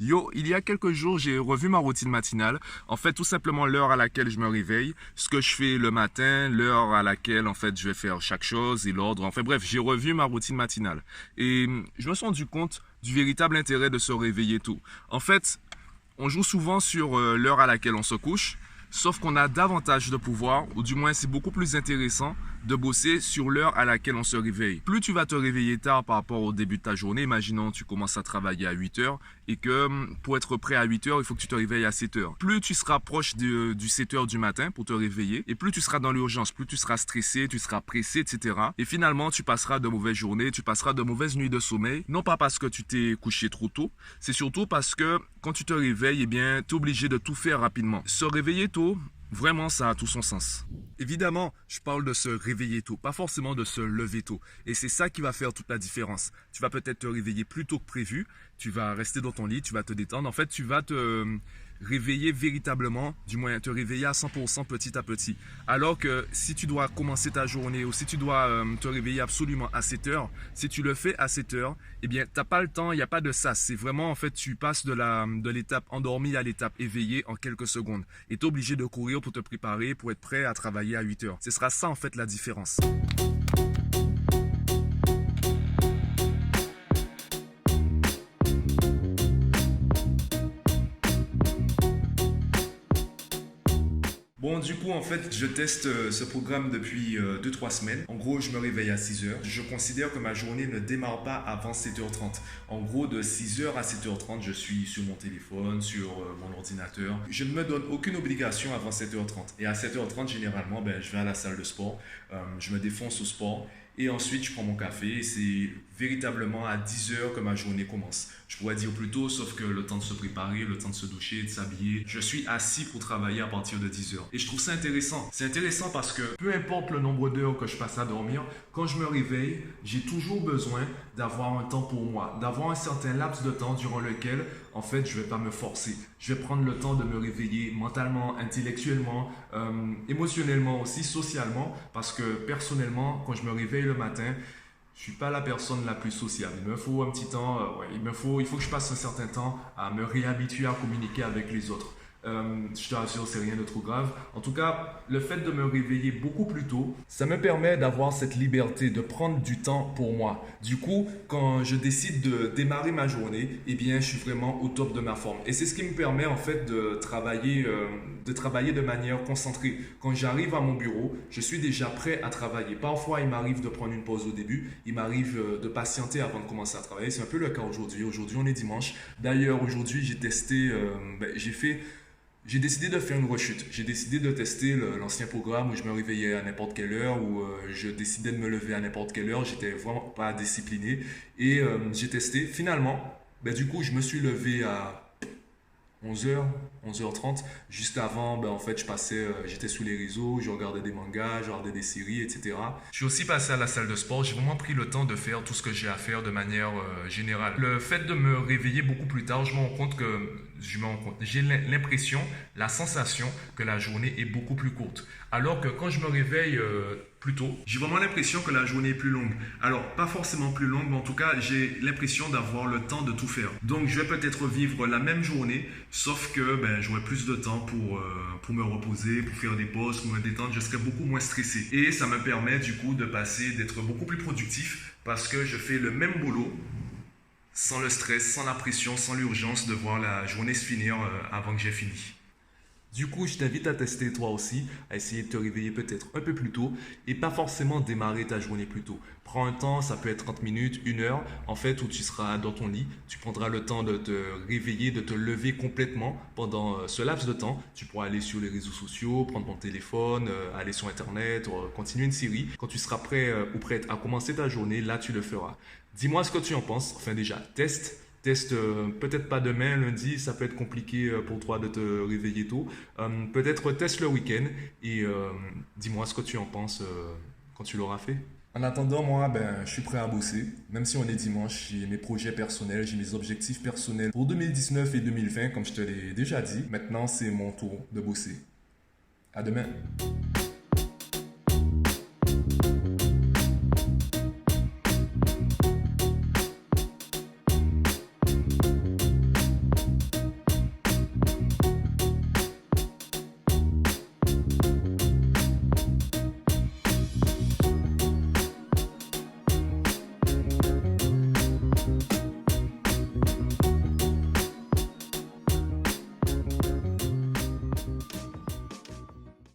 Yo, il y a quelques jours, j'ai revu ma routine matinale. En fait, tout simplement l'heure à laquelle je me réveille, ce que je fais le matin, l'heure à laquelle, en fait, je vais faire chaque chose et l'ordre. Enfin bref, j'ai revu ma routine matinale. Et je me suis rendu compte du véritable intérêt de se réveiller tôt. En fait, on joue souvent sur l'heure à laquelle on se couche, sauf qu'on a davantage de pouvoir, ou du moins c'est beaucoup plus intéressant de bosser sur l'heure à laquelle on se réveille. Plus tu vas te réveiller tard par rapport au début de ta journée, imaginons tu commences à travailler à 8 heures et que pour être prêt à 8 heures, il faut que tu te réveilles à 7 heures. Plus tu seras proche du 7 heures du matin pour te réveiller et plus tu seras dans l'urgence, plus tu seras stressé, tu seras pressé, etc. Et finalement, tu passeras de mauvaises journées, tu passeras de mauvaises nuits de sommeil, non pas parce que tu t'es couché trop tôt, c'est surtout parce que quand tu te réveilles, eh bien, tu es obligé de tout faire rapidement. Se réveiller tôt, vraiment, ça a tout son sens. Évidemment, je parle de se réveiller tôt, pas forcément de se lever tôt. Et c'est ça qui va faire toute la différence. Tu vas peut-être te réveiller plus tôt que prévu, tu vas rester dans ton lit, tu vas te détendre. En fait, tu vas te réveiller véritablement, du moins te réveiller à 100% petit à petit. Alors que si tu dois commencer ta journée ou si tu dois te réveiller absolument à 7 heures, si tu le fais à 7 heures, eh bien, tu n'as pas le temps, il n'y a pas de sas. C'est vraiment, en fait, tu passes de l'étape endormie à l'étape éveillée en quelques secondes. Et tu es obligé de courir pour te préparer, pour être prêt à travailler à 8 heures. Ce sera ça, en fait, la différence. Bon, du coup, en fait, je teste ce programme depuis 2-3 semaines. En gros, je me réveille à 6 heures. Je considère que ma journée ne démarre pas avant 7h30. En gros, de 6 heures à 7h30, je suis sur mon téléphone, sur mon ordinateur. Je ne me donne aucune obligation avant 7h30. Et à 7h30, généralement, ben, je vais à la salle de sport. Je me défonce au sport. Et ensuite, je prends mon café et c'est véritablement à 10 heures que ma journée commence. Je pourrais dire plus tôt, sauf que le temps de se préparer, le temps de se doucher, de s'habiller, je suis assis pour travailler à partir de 10 heures. Et je trouve ça intéressant. C'est intéressant parce que peu importe le nombre d'heures que je passe à dormir, quand je me réveille, j'ai toujours besoin d'avoir un temps pour moi, d'avoir un certain laps de temps durant lequel, en fait, je ne vais pas me forcer. Je vais prendre le temps de me réveiller mentalement, intellectuellement, émotionnellement aussi, socialement, parce que personnellement, quand je me réveille le matin, je suis pas la personne la plus sociable. Il me faut un petit temps, il faut que je passe un certain temps à me réhabituer à communiquer avec les autres. Je te rassure, c'est rien de trop grave. En tout cas, le fait de me réveiller beaucoup plus tôt, ça me permet d'avoir cette liberté, de prendre du temps pour moi. Du coup, quand je décide de démarrer ma journée, eh bien, je suis vraiment au top de ma forme. Et c'est ce qui me permet en fait de travailler de manière concentrée. Quand j'arrive à mon bureau, je suis déjà prêt à travailler. Parfois, il m'arrive de prendre une pause au début. Il m'arrive de patienter avant de commencer à travailler. C'est un peu le cas aujourd'hui. Aujourd'hui, on est dimanche. D'ailleurs, aujourd'hui, j'ai testé, j'ai décidé de faire une rechute. J'ai décidé de tester l'ancien programme où je me réveillais à n'importe quelle heure, où je décidais de me lever à n'importe quelle heure. J'étais vraiment pas discipliné. Et j'ai testé. Finalement, du coup, je me suis levé à 11h, 11h30. Juste avant, en fait, j'étais sous les réseaux, je regardais des mangas, je regardais des séries, etc. Je suis aussi passé à la salle de sport. J'ai vraiment pris le temps de faire tout ce que j'ai à faire de manière générale. Le fait de me réveiller beaucoup plus tard, j'ai l'impression, la sensation que la journée est beaucoup plus courte. Alors que quand je me réveille plus tôt, j'ai vraiment l'impression que la journée est plus longue. Alors, pas forcément plus longue, mais en tout cas, j'ai l'impression d'avoir le temps de tout faire. Donc, je vais peut-être vivre la même journée, sauf que j'aurai plus de temps pour me reposer, pour faire des pauses, pour me détendre. Je serai beaucoup moins stressé. Et ça me permet du coup d'être beaucoup plus productif parce que je fais le même boulot sans le stress, sans la pression, sans l'urgence de voir la journée se finir avant que j'ai fini. Du coup, je t'invite à tester toi aussi, à essayer de te réveiller peut-être un peu plus tôt et pas forcément démarrer ta journée plus tôt. Prends un temps, ça peut être 30 minutes, 1 heure, en fait, où tu seras dans ton lit. Tu prendras le temps de te réveiller, de te lever complètement pendant ce laps de temps. Tu pourras aller sur les réseaux sociaux, prendre ton téléphone, aller sur Internet, continuer une série. Quand tu seras prêt ou prête à commencer ta journée, là, tu le feras. Dis-moi ce que tu en penses. Enfin, déjà, teste. Teste peut-être pas demain, lundi, ça peut être compliqué pour toi de te réveiller tôt. Peut-être teste le week-end et dis-moi ce que tu en penses quand tu l'auras fait. En attendant, moi, je suis prêt à bosser. Même si on est dimanche, j'ai mes projets personnels, j'ai mes objectifs personnels pour 2019 et 2020, comme je te l'ai déjà dit. Maintenant, c'est mon tour de bosser. À demain.